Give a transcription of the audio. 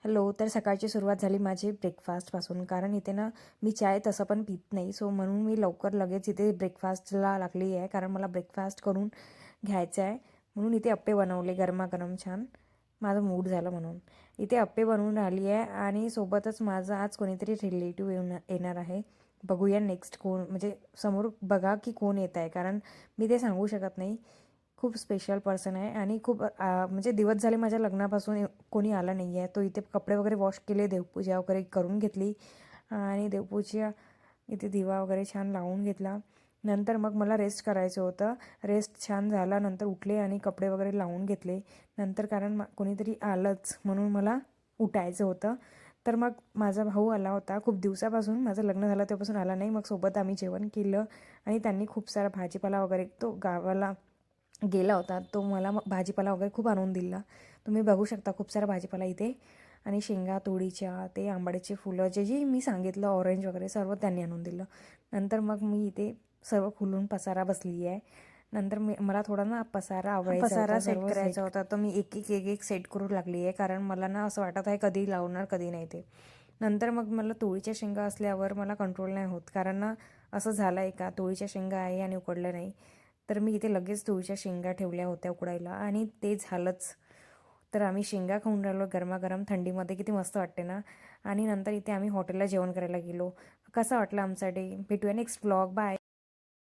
Hello. तर सकाळची सुरुवात झाली माझी ब्रेकफास्टपासून. कारण इथे ना मी चाय तसं पण पीत नाही. सो म्हणून मी लवकर लगेच इथे ब्रेकफास्टला लागली आहे. कारण मला ब्रेकफास्ट करून घ्यायचं आहे. म्हणून इथे अप्पे बनवले गरमागरम छान. माझं मूड झालं म्हणून. इथे अप्पे बनवून राहिली आहे आणि सोबतच माझं आज कोणीतरी रिलेटिव्ह येणार आहे. बघूया नेक्स्ट कोण, म्हणजे समोर बघा की कोण येत आहे. कारण मी ते सांगू शकत नाही. खूप स्पेशल पर्सन आहे आणि खूप म्हणजे दिवस झाले माझ्या लग्नापासून कोणी आला नाही आहे. तो इथे कपडे वगैरे वॉश केले, देवपूजा वगैरे करून घेतली आणि देवपूजा इथे दिवा वगैरे छान लावून घेतला. नंतर मग मला रेस्ट करायचं होतं. रेस्ट छान झाला. नंतर उठले आणि कपडे वगैरे लावून घेतले. नंतर कारण कोणीतरी आलंच म्हणून मला उठायचं होतं. तर मग माझा भाऊ आला होता. खूप दिवसापासून, माझं लग्न झालं तेव्हापासून आला नाही. मग सोबत आम्ही जेवण केलं आणि त्यांनी खूप सारा भाजीपाला वगैरे, तो गावाला गेला होता, तो मला भाजीपाला वगैरे खूप आणून दिला. तुम्ही बघू शकता खूप सारा भाजीपाला इथे. आणि शेंगा तोडीच्या, ते आंबाड्याचे फुलं, जे मी सांगितलं, ऑरेंज वगैरे सर्व त्यांनी आणून दिलं. नंतर मग मी इथे सर्व खुलून पसारा बसली आहे. नंतर मला थोडा ना पसारा आवडायचा होता, पसारा सेट करायचा होता. तर मी एक सेट करू लागली आहे. कारण मला ना असं वाटत आहे कधी लावणार कधी नाही ते. नंतर मग मला तोळीच्या शेंगा असल्यावर मला कंट्रोल नाही होत. कारण ना असं झालं आहे का, तोळीच्या शेंगा आहे आणि उकडल्या नाही. तर मी इथे लगेच तुळशीच्या शेंगा ठेवल्या होत्या उकडायला आणि ते झालंच. तर आम्ही शेंगा खाऊन राहिलो गरमागरम थंडीमध्ये. किती मस्त वाटते ना. आणि नंतर इथे आम्ही हॉटेलला जेवण करायला गेलो. कसा वाटला आमचा डे. भेटूया नेक्स्ट व्लॉग. बाय.